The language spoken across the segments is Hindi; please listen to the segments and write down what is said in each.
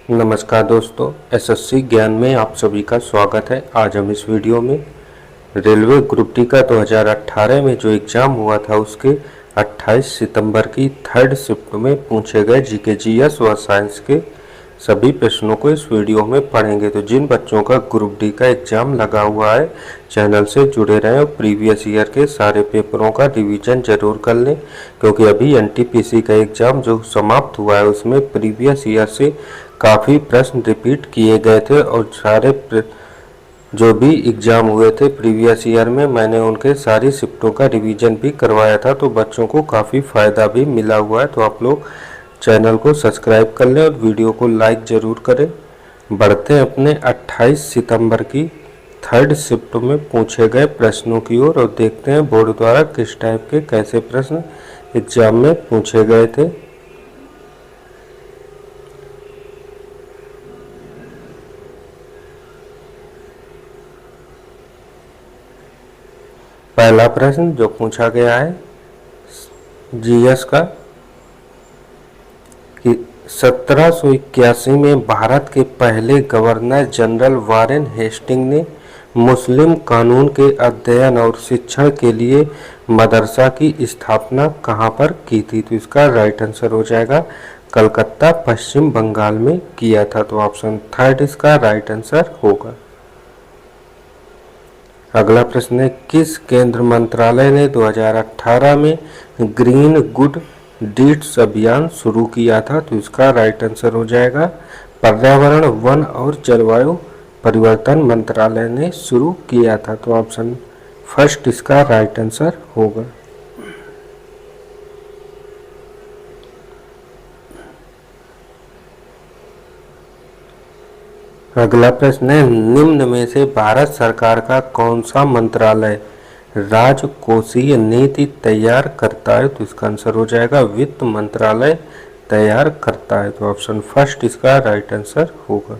नमस्कार दोस्तों, एसएससी ज्ञान में आप सभी का स्वागत है। आज हम इस वीडियो में रेलवे ग्रुप डी का 2018 में जो एग्ज़ाम हुआ था उसके 28 सितंबर की थर्ड शिफ्ट में पूछे गए जीके जीएस व साइंस के सभी प्रश्नों को इस वीडियो में पढ़ेंगे। तो जिन बच्चों का ग्रुप डी का एग्ज़ाम लगा हुआ है चैनल से जुड़े रहें और प्रीवियस ईयर के सारे पेपरों का रिवीजन जरूर कर लें, क्योंकि अभी एनटीपीसी का एग्ज़ाम जो समाप्त हुआ है उसमें प्रीवियस ईयर से काफ़ी प्रश्न रिपीट किए गए थे और सारे जो भी एग्ज़ाम हुए थे प्रीवियस ईयर में मैंने उनके सारी शिफ्टों का रिवीजन भी करवाया था, तो बच्चों को काफ़ी फ़ायदा भी मिला हुआ है। तो आप लोग चैनल को सब्सक्राइब कर लें और वीडियो को लाइक ज़रूर करें। बढ़ते हैं अपने 28 सितंबर की थर्ड शिफ्ट में पूछे गए प्रश्नों की ओर और देखते हैं बोर्ड द्वारा किस टाइप के कैसे प्रश्न एग्ज़ाम में पूछे गए थे। पहला प्रश्न जो पूछा गया है जीएस का कि 1781 में भारत के पहले गवर्नर जनरल वारेन हेस्टिंग ने मुस्लिम कानून के अध्ययन और शिक्षण के लिए मदरसा की स्थापना कहाँ पर की थी? तो इसका राइट आंसर हो जाएगा कलकत्ता, पश्चिम बंगाल में किया था। तो ऑप्शन थर्ड इसका राइट आंसर होगा। अगला प्रश्न है किस केंद्र मंत्रालय ने 2018 में ग्रीन गुड डीड्स अभियान शुरू किया था? तो इसका राइट आंसर हो जाएगा पर्यावरण, वन और जलवायु परिवर्तन मंत्रालय ने शुरू किया था। तो ऑप्शन फर्स्ट इसका राइट आंसर होगा। अगला प्रश्न है निम्न में से भारत सरकार का कौन सा मंत्रालय राजकोषीय नीति तैयार करता है? तो इसका आंसर हो जाएगा वित्त मंत्रालय तैयार करता है। तो ऑप्शन फर्स्ट इसका राइट आंसर होगा।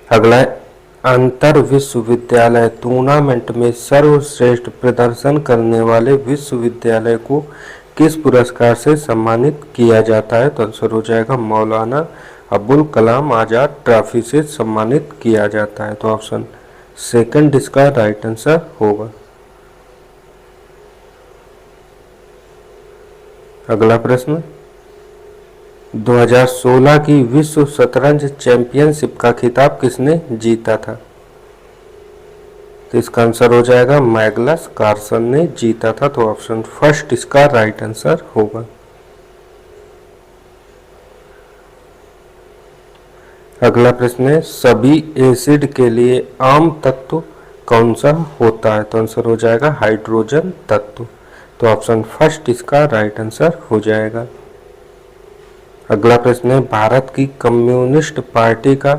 अगला है अंतर विश्वविद्यालय टूर्नामेंट में सर्वश्रेष्ठ प्रदर्शन करने वाले विश्वविद्यालय को किस पुरस्कार से सम्मानित किया जाता है? तो आंसर हो जाएगा मौलाना अबुल कलाम आज़ाद ट्रॉफी से सम्मानित किया जाता है। तो ऑप्शन सेकंड इसका राइट आंसर होगा। अगला प्रश्न 2016 की विश्व शतरंज चैंपियनशिप का खिताब किसने जीता था? तो इसका आंसर हो जाएगा मैग्नस कार्लसन ने जीता था। तो ऑप्शन फर्स्ट इसका राइट आंसर होगा। अगला प्रश्न है सभी एसिड के लिए आम तत्व कौन सा होता है? तो आंसर हो जाएगा हाइड्रोजन तत्व। तो ऑप्शन फर्स्ट इसका राइट आंसर हो जाएगा। अगला प्रश्न है भारत की कम्युनिस्ट पार्टी का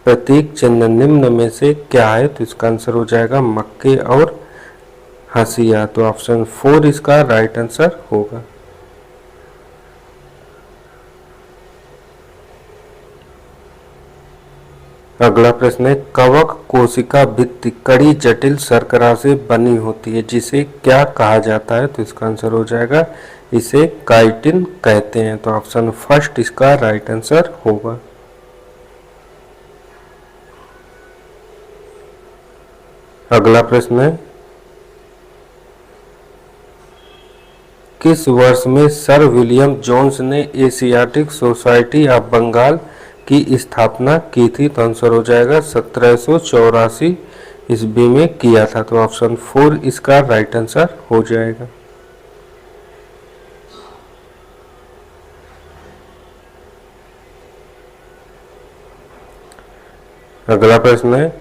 प्रतीक चिन्ह निम्न में से क्या है? तो इसका आंसर हो जाएगा मक्के और हंसिया। तो ऑप्शन फोर इसका राइट आंसर होगा। अगला प्रश्न है कवक कोशिका भित्ति कड़ी जटिल शर्करा से बनी होती है, जिसे क्या कहा जाता है? तो इसका आंसर हो जाएगा इसे काइटिन कहते हैं। तो ऑप्शन फर्स्ट इसका राइट आंसर होगा। अगला प्रश्न है किस वर्ष में सर विलियम जोन्स ने एशियाटिक सोसाइटी ऑफ बंगाल की स्थापना की थी? तो आंसर हो जाएगा 1784 ईस्वी में किया था। तो ऑप्शन फोर इसका राइट आंसर हो जाएगा। अगला प्रश्न है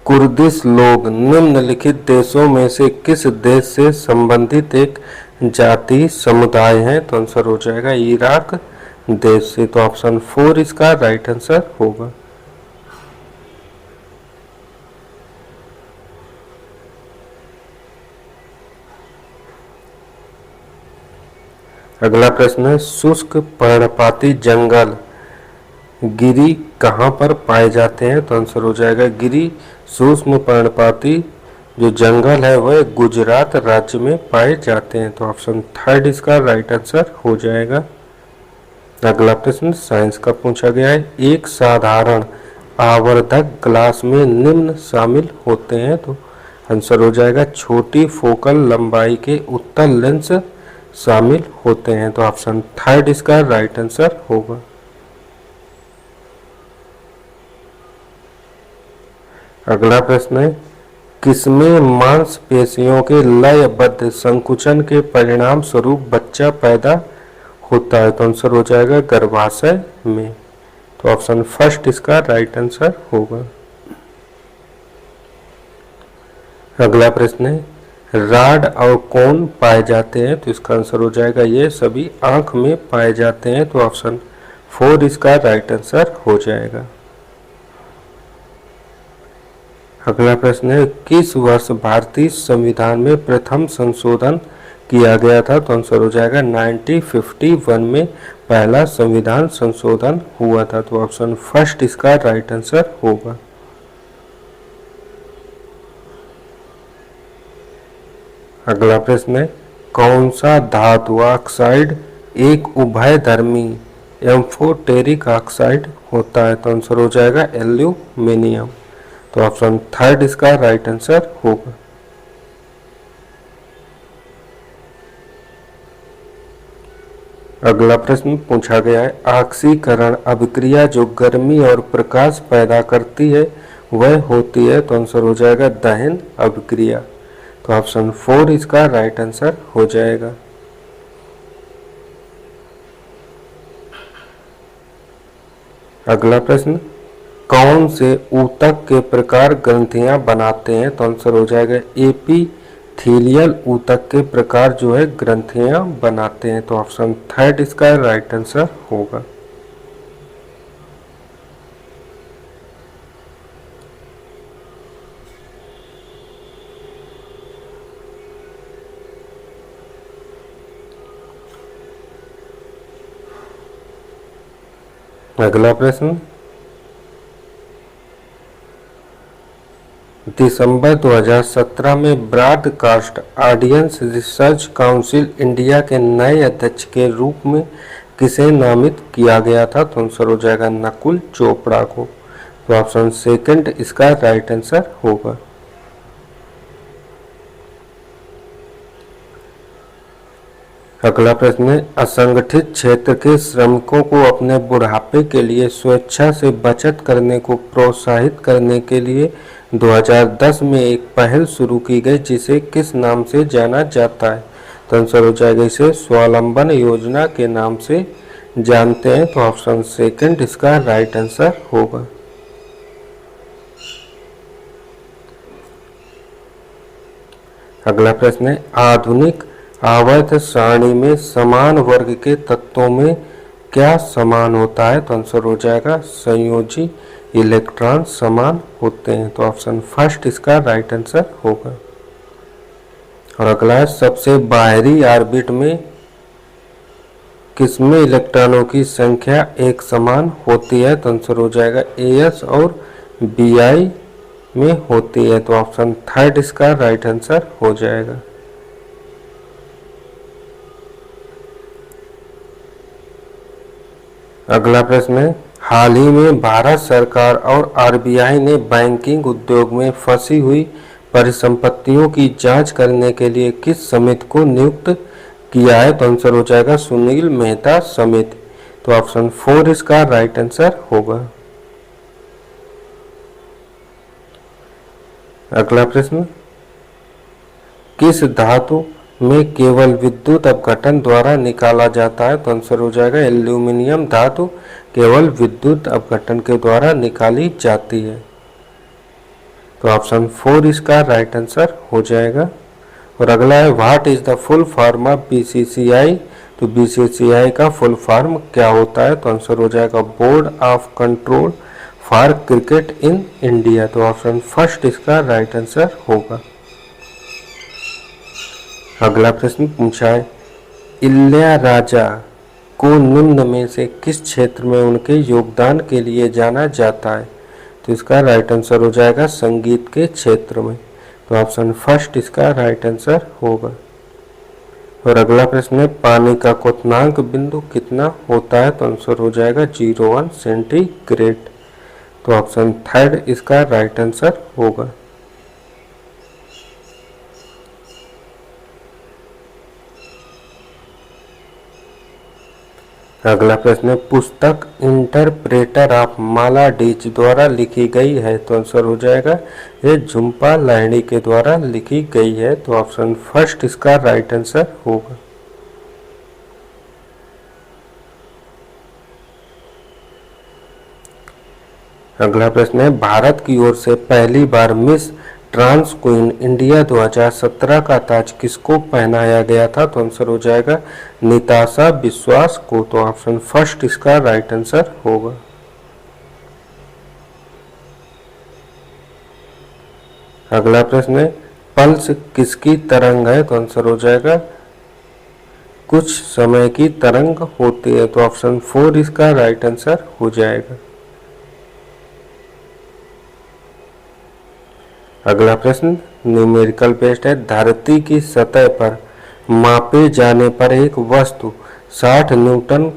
कुर्दिश लोग निम्नलिखित देशों में से किस देश से संबंधित एक जाति समुदाय है? तो आंसर हो जाएगा इराक देश से। तो ऑप्शन फोर इसका राइट आंसर होगा। अगला प्रश्न है शुष्क पर्णपाती जंगल गिरी कहाँ पर पाए जाते हैं? तो आंसर हो जाएगा गिरी सूक्ष्म पर्णपाती जो जंगल है वह गुजरात राज्य में पाए जाते हैं। तो ऑप्शन थर्ड इसका राइट आंसर हो जाएगा। अगला प्रश्न साइंस का पूछा गया है, एक साधारण आवर्धक ग्लास में निम्न शामिल होते हैं। तो आंसर हो जाएगा छोटी फोकल लंबाई के उत्तल लेंस शामिल होते हैं। तो ऑप्शन थर्ड इसका राइट आंसर होगा। अगला प्रश्न है, किसमें मांसपेशियों के लयबद्ध संकुचन के परिणाम स्वरूप बच्चा पैदा होता है। तो आंसर हो जाएगा गर्भाशय में। तो ऑप्शन फर्स्ट इसका राइट आंसर होगा। अगला प्रश्न है, राड और कोन पाए जाते हैं। तो इसका आंसर हो जाएगा ये सभी आंख में पाए जाते हैं। तो ऑप्शन फोर इसका राइट आंसर हो जाएगा। अगला प्रश्न है, किस वर्ष भारतीय संविधान में प्रथम संशोधन किया गया था। तो आंसर हो जाएगा 1951 में पहला संविधान संशोधन हुआ था। तो ऑप्शन फर्स्ट इसका राइट आंसर होगा। अगला प्रश्न है, कौन सा धातु ऑक्साइड एक उभयधर्मी एम्फोटेरिक ऑक्साइड होता है। तो आंसर हो जाएगा एल्यूमिनियम। तो ऑप्शन थर्ड इसका राइट आंसर होगा। अगला प्रश्न पूछा गया है, ऑक्सीकरण अभिक्रिया जो गर्मी और प्रकाश पैदा करती है वह होती है। तो आंसर हो जाएगा दहन अभिक्रिया। तो ऑप्शन फोर इसका राइट आंसर हो जाएगा। अगला प्रश्न, कौन से ऊतक के प्रकार ग्रंथियां बनाते हैं। तो आंसर हो जाएगा एपिथेलियल ऊतक के प्रकार जो है ग्रंथियां बनाते हैं। तो ऑप्शन थर्ड इसका राइट आंसर होगा। अगला प्रश्न, दिसंबर 2017 में broadcast audience research council India के नए अध्यक्ष के रूप में किसे नामित किया गया था। तो आंसर हो जाएगा नकुल चोपड़ा को। तो ऑप्शन सेकंड इसका राइट आंसर होगा। अगला प्रश्न है, असंगठित क्षेत्र के श्रमिकों को अपने बुढ़ापे के लिए स्वेच्छा से बचत करने को प्रोत्साहित करने के लिए 2010 में एक पहल शुरू की गई जिसे किस नाम से जाना जाता है। तो आंसर हो जाएगा इसे स्वावलंबन योजना के नाम से जानते हैं। तो ऑप्शन सेकंड इसका राइट आंसर होगा। अगला प्रश्न है, आधुनिक आवर्त सारणी में समान वर्ग के तत्वों में क्या समान होता है। तो आंसर हो जाएगा संयोजी इलेक्ट्रॉन समान होते हैं। तो ऑप्शन फर्स्ट इसका राइट आंसर होगा। और अगला है, सबसे बाहरी ऑर्बिट में किसमें इलेक्ट्रॉनों की संख्या एक समान होती है। तो आंसर हो जाएगा एएस और बीआई में होती है। तो ऑप्शन थर्ड इसका राइट आंसर हो जाएगा। अगला प्रश्न है, हाल ही में भारत सरकार और आरबीआई ने बैंकिंग उद्योग में फंसी हुई परिसंपत्तियों की जांच करने के लिए किस समिति को नियुक्त किया है। तो आंसर हो जाएगा सुनील मेहता समिति। तो ऑप्शन फोर इसका राइट आंसर होगा। अगला प्रश्न, किस धातु में केवल विद्युत अपघटन द्वारा निकाला जाता है। तो आंसर हो जाएगा एल्यूमिनियम धातु केवल विद्युत अपघटन के द्वारा निकाली जाती है। तो ऑप्शन फोर इसका राइट आंसर हो जाएगा। और अगला है, what is the full form of BCCI. तो बीसीसीआई का फुल फॉर्म क्या होता है। तो आंसर हो जाएगा board of control for cricket in India. तो ऑप्शन फर्स्ट इसका राइट आंसर होगा। अगला प्रश्न पूछा है, इलैयाराजा को निम्न में से किस क्षेत्र में उनके योगदान के लिए जाना जाता है। तो इसका राइट आंसर हो जाएगा संगीत के क्षेत्र में। तो ऑप्शन फर्स्ट इसका राइट आंसर होगा। और अगला प्रश्न है, पानी का क्वथनांक बिंदु कितना होता है? तो आंसर हो जाएगा 0.1 सेंटीग्रेड। तो ऑप्शन थर्ड इसका राइट आंसर होगा। अगला प्रश्न है, पुस्तक इंटरप्रेटर ऑफ माला डीज द्वारा लिखी गई है। तो आंसर हो जाएगा ये झुम्पा लाहिड़ी के द्वारा लिखी गई है। तो ऑप्शन फर्स्ट इसका राइट आंसर होगा। अगला प्रश्न है, भारत की ओर से पहली बार मिस ट्रांस क्वीन इंडिया 2017 का ताज किसको पहनाया गया था? तो आंसर हो जाएगा निताशा विश्वास को। तो ऑप्शन फर्स्ट इसका राइट आंसर होगा। अगला प्रश्न है, पल्स किसकी तरंग है? तो आंसर हो जाएगा कुछ समय की तरंग होती है। तो ऑप्शन 4 इसका राइट आंसर हो जाएगा। अगला प्रश्न न्यूमेरिकल बेस्ड है, धरती की सतह पर मापे जाने पर एक वस्तु 60 न्यूटन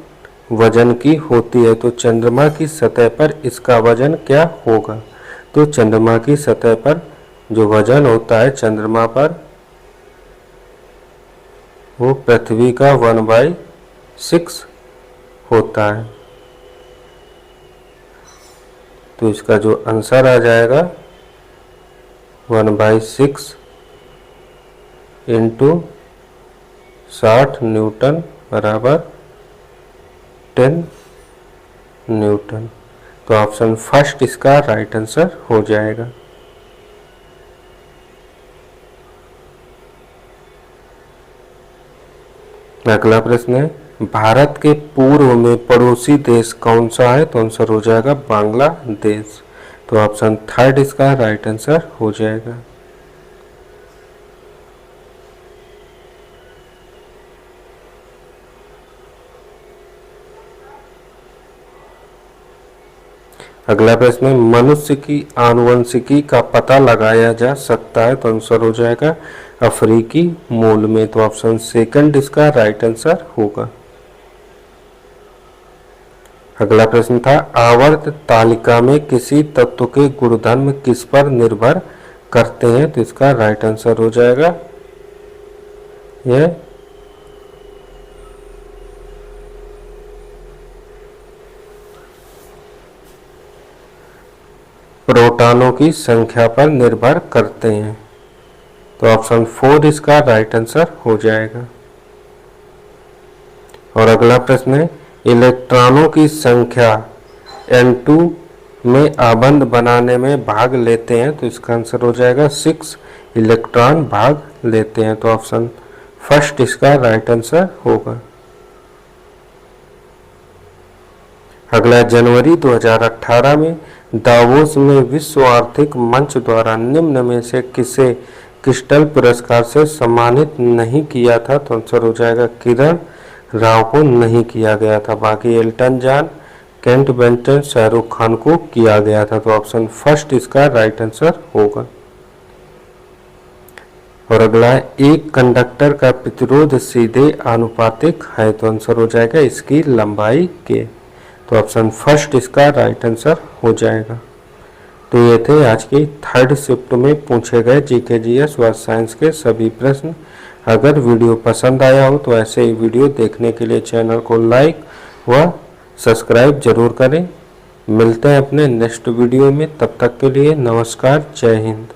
वजन की होती है। तो चंद्रमा की सतह पर इसका वजन क्या होगा? तो चंद्रमा की सतह पर जो वजन होता है चंद्रमा पर, वो पृथ्वी का 1/6 होता है। तो इसका जो आंसर आ जाएगा 1/6 इंटू 60 न्यूटन बराबर 10 न्यूटन। तो ऑप्शन फर्स्ट इसका राइट आंसर हो जाएगा। अगला प्रश्न है, भारत के पूर्व में पड़ोसी देश कौन सा है? तो आंसर हो जाएगा बांग्लादेश। तो ऑप्शन थर्ड इसका राइट आंसर हो जाएगा। अगला प्रश्न है, मनुष्य की आनुवंशिकी का पता लगाया जा सकता है? तो आंसर हो जाएगा अफ्रीकी मूल में। तो ऑप्शन सेकंड इसका राइट आंसर होगा। अगला प्रश्न था, आवर्त तालिका में किसी तत्व के गुणधर्म किस पर निर्भर करते हैं? तो इसका राइट आंसर हो जाएगा यह प्रोटॉनों की संख्या पर निर्भर करते हैं। तो ऑप्शन 4 इसका राइट आंसर हो जाएगा। और अगला प्रश्न है, इलेक्ट्रॉनों की संख्या N2 में आबंध बनाने में भाग लेते हैं। तो इसका आंसर हो जाएगा 6 इलेक्ट्रॉन भाग लेते हैं। तो ऑप्शन फर्स्ट इसका राइट आंसर होगा। अगला, जनवरी 2018 में दावोस में विश्व आर्थिक मंच द्वारा निम्न में से किसे क्रिस्टल पुरस्कार से सम्मानित नहीं किया था? तो आंसर हो जाएगा किरण राव को नहीं किया गया था। बाकी Elton John, Kent Benton, Shahrukh Khan को किया गया था। तो ऑप्शन फर्स्ट इसका राइट आंसर होगा। और अगला, एक कंडक्टर का प्रतिरोध सीधे आनुपातिक है। तो आंसर हो जाएगा इसकी लंबाई के। तो ऑप्शन फर्स्ट इसका राइट आंसर हो जाएगा। तो ये थे आज की थर्ड शिफ्ट में पूछे गए जीके जीएस व साइंस के सभी प्रश्न। अगर वीडियो पसंद आया हो तो ऐसे ही वीडियो देखने के लिए चैनल को लाइक व सब्सक्राइब जरूर करें। मिलते हैं अपने नेक्स्ट वीडियो में, तब तक के लिए नमस्कार, जय हिंद।